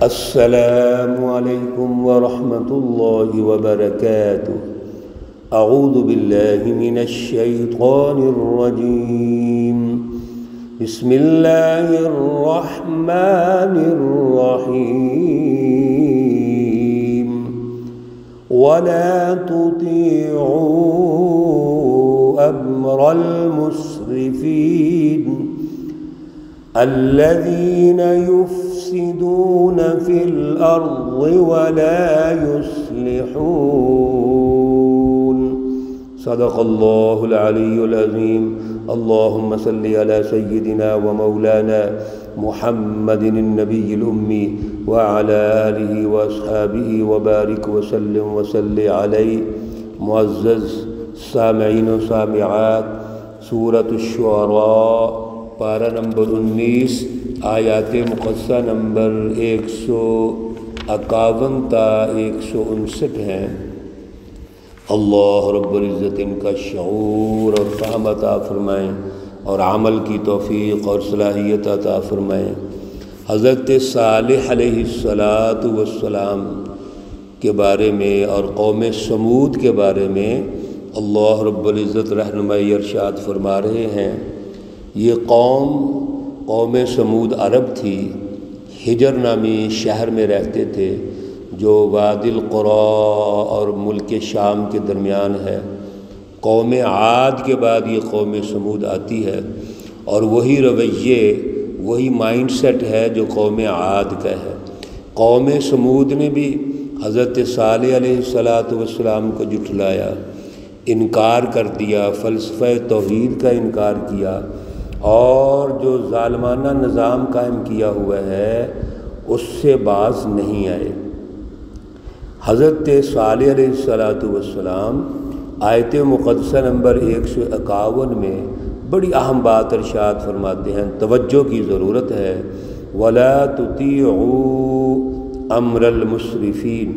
السلام علیکم ورحمۃ اللہ وبرکاتہ۔ اعوذ باللہ من الشیطان الرجیم، بسم اللہ الرحمن الرحیم۔ ولا تطیعوا امر المسرفین الذین يفسدون في الأرض ولا يصلحون۔ صدق الله العلي العظيم۔ اللهم صل على سيدنا ومولانا محمد النبي الأمي وعلى آله وأصحابه وبارك وسلم وصل عليه۔ معزز سامعین و سامعات، سورۃ الشعراء پارہ نمبر 19 آیات مقدسہ نمبر 151 تا 159 ہیں۔ اللہ رب العزت ان کا شعور اور فہم عطا فرمائیں اور عمل کی توفیق اور صلاحیت عطا فرمائیں۔ حضرت صالح علیہ السلام کے بارے میں اور قوم سمود کے بارے میں اللہ رب العزت رہنمائی ارشاد فرما رہے ہیں۔ یہ قوم سمود عرب تھی، حجر نامی شہر میں رہتے تھے جو وادی القریٰ اور ملک شام کے درمیان ہے۔ قوم عاد کے بعد یہ قوم سمود آتی ہے، اور وہی رویے وہی مائنڈ سیٹ ہے جو قوم عاد کا ہے۔ قوم سمود نے بھی حضرت صالح علیہ السلام کو جھٹلایا، انکار کر دیا، فلسفہ توحید کا انکار کیا، اور جو ظالمانہ نظام قائم کیا ہوا ہے اس سے باز نہیں آئے۔ حضرت صالح علیہ السلام آیت مقدسہ نمبر 151 میں بڑی اہم بات ارشاد فرماتے ہیں، توجہ کی ضرورت ہے۔ وَلَا تُطِيعُوا أَمْرَ الْمُسْرِفِينَ،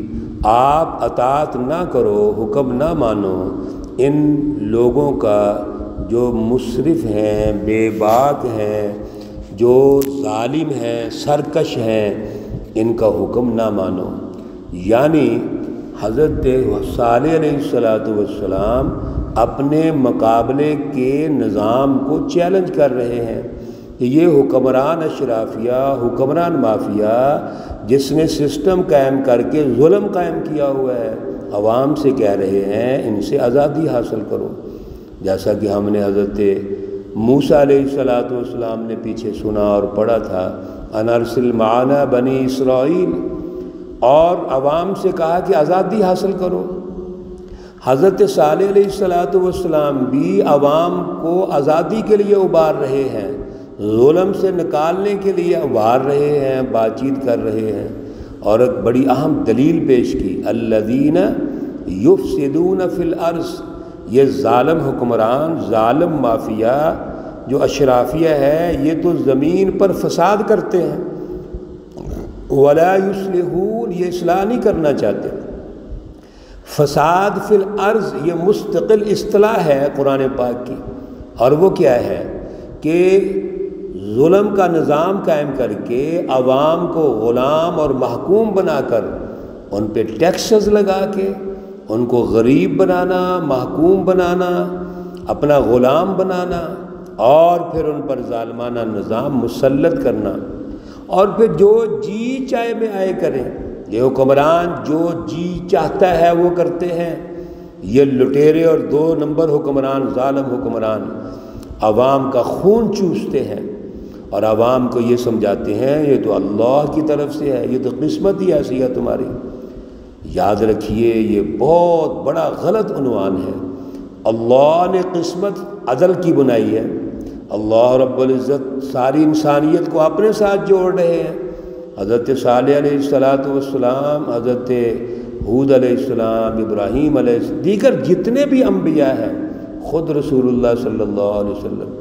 آپ اطاعت نہ کرو، حکم نہ مانو ان لوگوں کا جو مسرف ہیں، بے باک ہیں، جو ظالم ہیں، سرکش ہیں، ان کا حکم نہ مانو۔ یعنی حضرت صالح علیہ السلام اپنے مقابلے کے نظام کو چیلنج کر رہے ہیں کہ یہ حکمران اشرافیہ، حکمران مافیا جس نے سسٹم قائم کر کے ظلم قائم کیا ہوا ہے، عوام سے کہہ رہے ہیں ان سے آزادی حاصل کرو۔ جیسا کہ ہم نے حضرت موسیٰ علیہ السلام نے پیچھے سنا اور پڑھا تھا، ان ارسل معنا بنی اسرائیل، اور عوام سے کہا کہ آزادی حاصل کرو۔ حضرت صالح علیہ السلام بھی عوام کو آزادی کے لیے ابھار رہے ہیں، ظلم سے نکالنے کے لیے ابھار رہے ہیں، بات چیت کر رہے ہیں، اور ایک بڑی اہم دلیل پیش کی، الذین یفسدون فی الارض، یہ ظالم حکمران، ظالم مافیا جو اشرافیہ ہے، یہ تو زمین پر فساد کرتے ہیں، ولا یصلحون، یہ اصلاح نہیں کرنا چاہتے۔ فساد فی الارض یہ مستقل اصطلاح ہے قرآن پاک کی، اور وہ کیا ہے کہ ظلم کا نظام قائم کر کے عوام کو غلام اور محکوم بنا کر ان پہ ٹیکسز لگا کے ان کو غریب بنانا، محکوم بنانا، اپنا غلام بنانا، اور پھر ان پر ظالمانہ نظام مسلط کرنا، اور پھر جو جی چاہے میں آئے کریں۔ یہ حکمران جو جی چاہتا ہے وہ کرتے ہیں، یہ لٹیرے اور 2 نمبر حکمران، ظالم حکمران عوام کا خون چوستے ہیں، اور عوام کو یہ سمجھاتے ہیں یہ تو اللہ کی طرف سے ہے، یہ تو قسمت ہی ایسی ہے تمہاری۔ یاد رکھیے یہ بہت بڑا غلط عنوان ہے۔ اللہ نے قسمت عدل کی بنائی ہے، اللہ رب العزت ساری انسانیت کو اپنے ساتھ جوڑ رہے ہیں۔ حضرت صالح علیہ السلام، حضرت ہود علیہ السلام، ابراہیم علیہ السلام، دیگر جتنے بھی انبیاء ہیں، خود رسول اللہ صلی اللہ علیہ وسلم،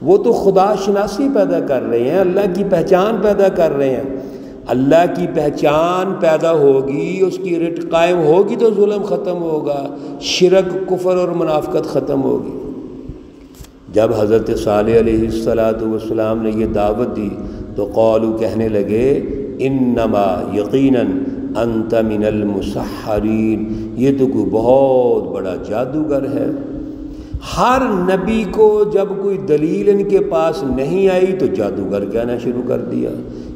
وہ تو خدا شناسی پیدا کر رہے ہیں، اللہ کی پہچان پیدا کر رہے ہیں۔ اللہ کی پہچان پیدا ہوگی، اس کی رٹ قائم ہوگی تو ظلم ختم ہوگا، شرک، کفر اور منافقت ختم ہوگی۔ جب حضرت صالح علیہ السلام نے یہ دعوت دی تو قالوا کہنے لگے انما یقیناً انت من المسحرین، یہ تو کوئی بہت بڑا جادوگر ہے۔ ہر نبی کو جب کوئی دلیل ان کے پاس نہیں آئی تو جادوگر کہنا شروع کر دیا،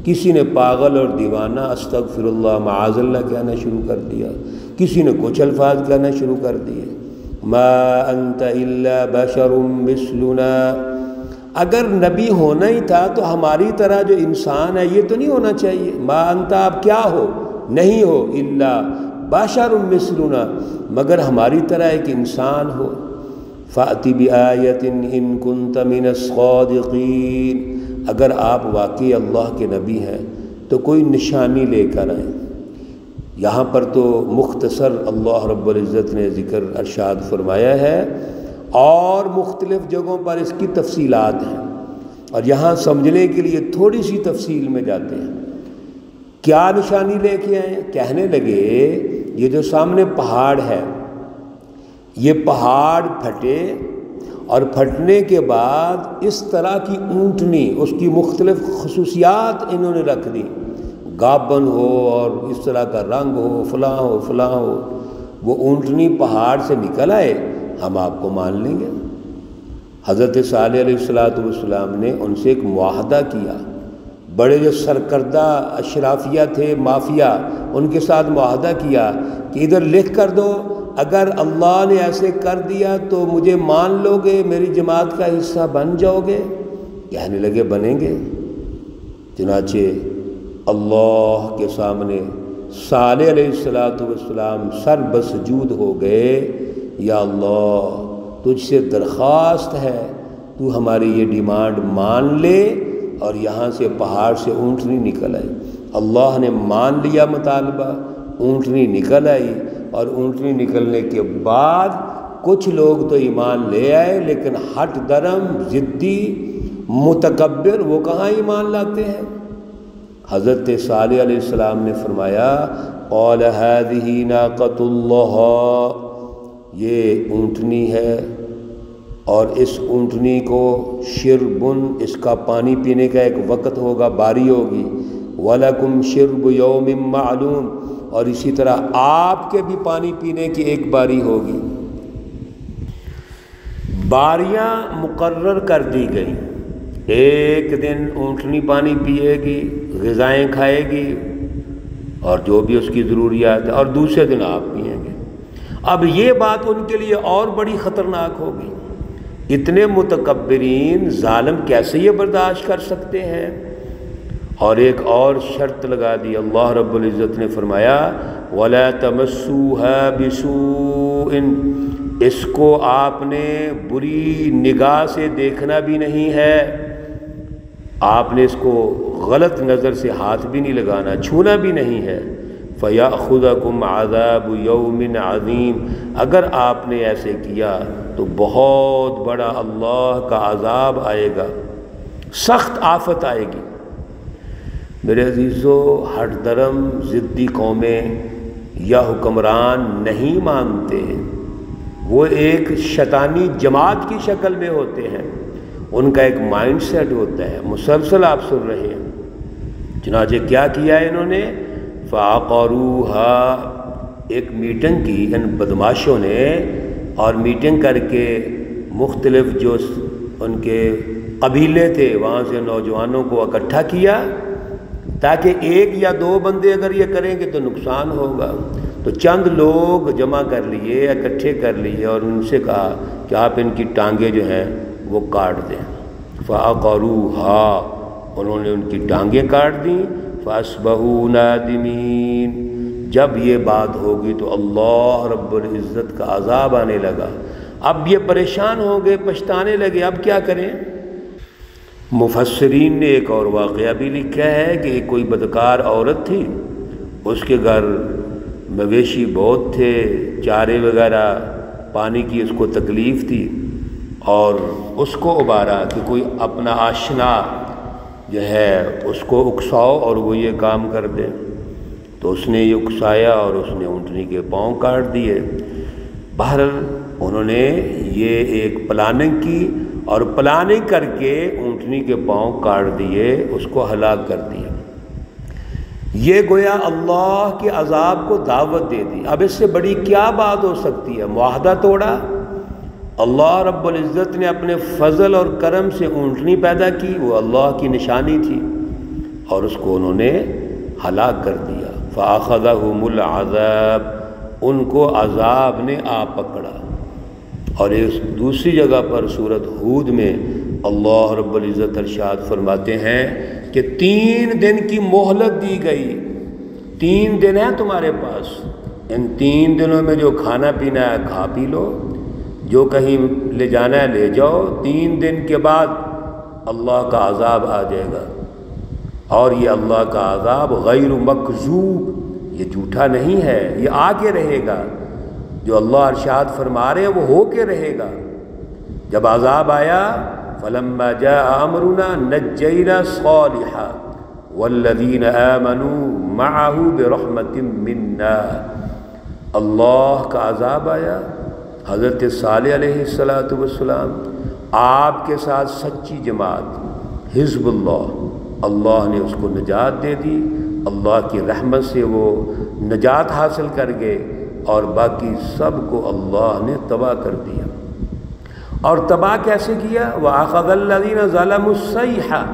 کسی نے پاگل اور دیوانہ استغفر اللہ معاذ اللہ کہنا شروع کر دیا، کسی نے کچھ الفاظ کہنا شروع کر دیے۔ ما انت الا بشر مثلنا، اگر نبی ہونا ہی تھا تو ہماری طرح جو انسان ہے یہ تو نہیں ہونا چاہیے۔ ما انت، آپ کیا ہو؟ نہیں ہو، الا بشر مثلنا، مگر ہماری طرح ایک انسان ہو۔ فأتی بآیۃ ان کنت من الصادقین، اگر آپ واقعی اللہ کے نبی ہیں تو کوئی نشانی لے کر آئیں۔ یہاں پر تو مختصر اللہ رب العزت نے ذکر ارشاد فرمایا ہے، اور مختلف جگہوں پر اس کی تفصیلات ہیں، اور یہاں سمجھنے کے لیے تھوڑی سی تفصیل میں جاتے ہیں۔ کیا نشانی لے کے آئیں؟ کہنے لگے یہ جو سامنے پہاڑ ہے، یہ پہاڑ پھٹے، اور پھٹنے کے بعد اس طرح کی اونٹنی، اس کی مختلف خصوصیات انہوں نے رکھ دی، گابن ہو اور اس طرح کا رنگ ہو، فلاں ہو فلاں ہو، وہ اونٹنی پہاڑ سے نکل آئے، ہم آپ کو مان لیں گے۔ حضرت صالح علیہ السلام نے ان سے ایک معاہدہ کیا، بڑے جو سرکردہ اشرافیہ تھے، مافیا، ان کے ساتھ معاہدہ کیا کہ ادھر لکھ کر دو، اگر اللہ نے ایسے کر دیا تو مجھے مان لو گے، میری جماعت کا حصہ بن جاؤ گے؟ کہنے لگے بنیں گے۔ چنانچہ اللہ کے سامنے صالح علیہ السلام سر بسجود ہو گئے، یا اللہ تجھ سے درخواست ہے تو ہماری یہ ڈیمانڈ مان لے، اور یہاں سے پہاڑ سے اونٹنی نکل آئی۔ اللہ نے مان لیا مطالبہ، اونٹنی نکل آئی، اور اونٹنی نکلنے کے بعد کچھ لوگ تو ایمان لے آئے، لیکن ہٹ درم، ضدی، متکبر، وہ کہاں ایمان لاتے ہیں؟ حضرت صالح علیہ السلام نے فرمایا قال هذه ناقۃ اللہ، یہ اونٹنی ہے، اور اس اونٹنی کو شربن، اس کا پانی پینے کا ایک وقت ہوگا، باری ہوگی، وَلَكُمْ شِرْبُ يَوْمٍ مَعْلُومٍ، اور اسی طرح آپ کے بھی پانی پینے کی ایک باری ہوگی۔ باریاں مقرر کر دی گئیں، ایک دن اونٹنی پانی پیے گی، غذائیں کھائے گی اور جو بھی اس کی ضروریات ہے، اور دوسرے دن آپ پئیں گے۔ اب یہ بات ان کے لیے اور بڑی خطرناک ہوگی، اتنے متکبرین ظالم کیسے یہ برداشت کر سکتے ہیں؟ اور ایک اور شرط لگا دی، اللہ رب العزت نے فرمایا وَلَا تَمَسُّوهَا بِسُوءٍ، اس کو آپ نے بری نگاہ سے دیکھنا بھی نہیں ہے، آپ نے اس کو غلط نظر سے ہاتھ بھی نہیں لگانا، چھونا بھی نہیں ہے۔ فَيَأْخُذَكُمْ عَذَابُ يَوْمٍ عَظِيمٍ، اگر آپ نے ایسے کیا تو بہت بڑا اللہ کا عذاب آئے گا، سخت آفت آئے گی۔ میرے عزیزو، ہٹ درم ضدی قومیں یا حکمران نہیں مانتے، وہ ایک شیطانی جماعت کی شکل میں ہوتے ہیں، ان کا ایک مائنڈ سیٹ ہوتا ہے، مسلسل آپ سن رہے ہیں۔ چنانچہ کیا کیا ہے انہوں نے؟ فَعَقَرُوهَا، ایک میٹنگ کی ان بدماشوں نے، اور میٹنگ کر کے مختلف جو ان کے قبیلے تھے وہاں سے نوجوانوں کو اکٹھا کیا، تاکہ ایک یا دو بندے اگر یہ کریں گے تو نقصان ہوگا، تو چند لوگ جمع کر لیے، اکٹھے کر لیے، اور ان سے کہا کہ آپ ان کی ٹانگیں جو ہیں وہ کاٹ دیں۔ فَعَقَرُوهَا، انہوں نے ان کی ٹانگیں کاٹ دیں۔ فَأَصْبَحُوا نَادِمِينَ، جب یہ بات ہوگی تو اللہ رب العزت کا عذاب آنے لگا، اب یہ پریشان ہو گئے، پچھتانے لگے، اب کیا کریں؟ مفسرین نے ایک اور واقعہ بھی لکھا ہے کہ ایک کوئی بدکار عورت تھی، اس کے گھر مویشی بہت تھے، چارے وغیرہ، پانی کی اس کو تکلیف تھی، اور اس کو ابھارا کہ کوئی اپنا آشنا جو ہے اس کو اکساؤ اور وہ یہ کام کر دے، تو اس نے یہ اکسایا اور اس نے اونٹنی کے پاؤں کاٹ دیے۔ بہرحال انہوں نے یہ ایک پلاننگ کی، اور پلاننگ کر کے اونٹنی کے پاؤں کاٹ دیے، اس کو ہلاک کر دیا۔ یہ گویا اللہ کے عذاب کو دعوت دے دی۔ اب اس سے بڑی کیا بات ہو سکتی ہے؟ معاہدہ توڑا، اللہ رب العزت نے اپنے فضل اور کرم سے اونٹنی پیدا کی، وہ اللہ کی نشانی تھی، اور اس کو انہوں نے ہلاک کر دیا۔ فَأَخَذَهُمُ الْعَذَابُ، ان کو عذاب نے آ پکڑا۔ اور اس دوسری جگہ پر سورۃ ہود میں اللہ رب العزت ارشاد فرماتے ہیں کہ 3 دن کی مہلت دی گئی، 3 دن ہیں تمہارے پاس، ان 3 دنوں میں جو کھانا پینا ہے کھا پی لو، جو کہیں لے جانا ہے لے جاؤ، 3 دن کے بعد اللہ کا عذاب آ جائے گا۔ اور یہ اللہ کا عذاب غیر مکذوب، یہ جھوٹا نہیں ہے، یہ آ کے رہے گا۔ جو اللہ ارشاد فرما رہے ہیں وہ ہو کے رہے گا۔ جب عذاب آیا فَلَمَّا جَاءَ أَمْرُنَا نَجَّيْنَا صَالِحًا وَالَّذِينَ آمَنُوا مَعَهُ بِرَحْمَةٍ مِنَّا، اللہ کا عذاب آیا، حضرت صالح علیہ السلام آپ کے ساتھ سچی جماعت حزب اللہ نے اس کو نجات دے دی، اللہ کی رحمت سے وہ نجات حاصل کر گئے، اور باقی سب کو اللہ نے تباہ کر دیا۔ اور تباہ کیسے کیا؟ وَأَخَذَ الَّذِينَ ظَلَمُوا الصَّيْحَةُ،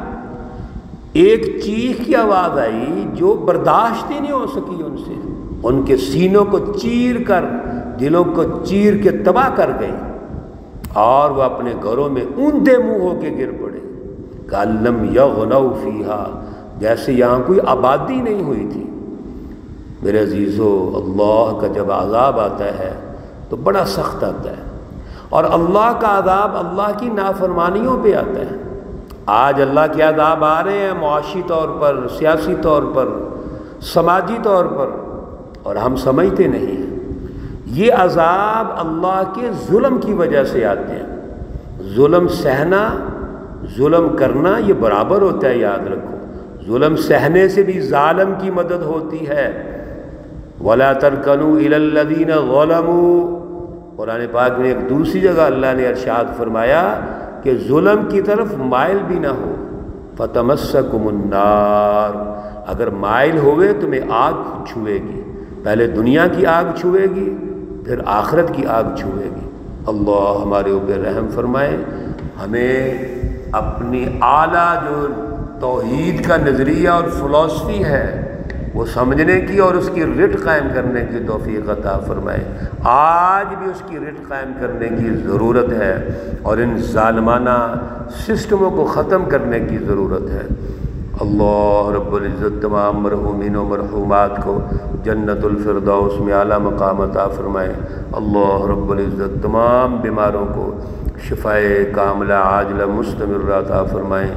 ایک چیخ کی آواز آئی جو برداشت ہی نہیں ہو سکی ان سے، ان کے سینوں کو چیر کر، دلوں کو چیر کے تباہ کر گئی، اور وہ اپنے گھروں میں اوندے منہ ہو کے گر پڑے، كَأَن لَّمْ يَغْنَوْا فِيهَا، جیسے یہاں کوئی آبادی نہیں ہوئی تھی۔ میرے عزیزو، اللہ کا جب عذاب آتا ہے تو بڑا سخت آتا ہے، اور اللہ کا عذاب اللہ کی نافرمانیوں پہ آتا ہے۔ آج اللہ کے عذاب آ رہے ہیں معاشی طور پر، سیاسی طور پر، سماجی طور پر، اور ہم سمجھتے نہیں ہیں۔ یہ عذاب اللہ کے ظلم کی وجہ سے آتے ہیں۔ ظلم سہنا، ظلم کرنا یہ برابر ہوتا ہے، یاد رکھو۔ ظلم سہنے سے بھی ظالم کی مدد ہوتی ہے۔ وَلَا تَرْكَنُوا إِلَى الَّذِينَ ظَلَمُوا، قرآن پاک میں ایک دوسری جگہ اللہ نے ارشاد فرمایا کہ ظلم کی طرف مائل بھی نہ ہو۔ فَتَمَسَّكُمُ النَّارُ، اگر مائل ہوئے تمہیں آگ چھوئے گی، پہلے دنیا کی آگ چھوئے گی، پھر آخرت کی آگ چھوئے گی۔ اللہ ہمارے اوپر رحم فرمائے، ہمیں اپنی اعلیٰ جو توحید کا نظریہ اور فلسفی ہے وہ سمجھنے کی اور اس کی رٹ قائم کرنے کی توفیق عطا فرمائے۔ آج بھی اس کی رٹ قائم کرنے کی ضرورت ہے، اور ان ظالمانہ سسٹموں کو ختم کرنے کی ضرورت ہے۔ اللہ رب العزت تمام مرحومین و مرحومات کو جنت الفردوس میں اعلیٰ مقام عطا فرمائے۔ اللہ رب العزت تمام بیماروں کو شفائے کاملہ عاجلہ مستمرہ عطا فرمائیں۔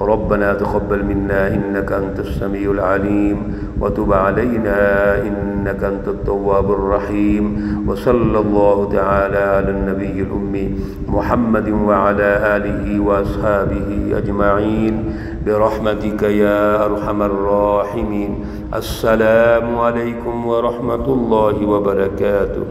ربنا تقبل منا انك انت السميع العليم وتب علينا انك انت التواب الرحيم، وصلى الله تعالى على النبي الأمي محمد وعلى آله وأصحابه أجمعين برحمتك يا أرحم الراحمين۔ السلام عليكم ورحمة الله وبركاته۔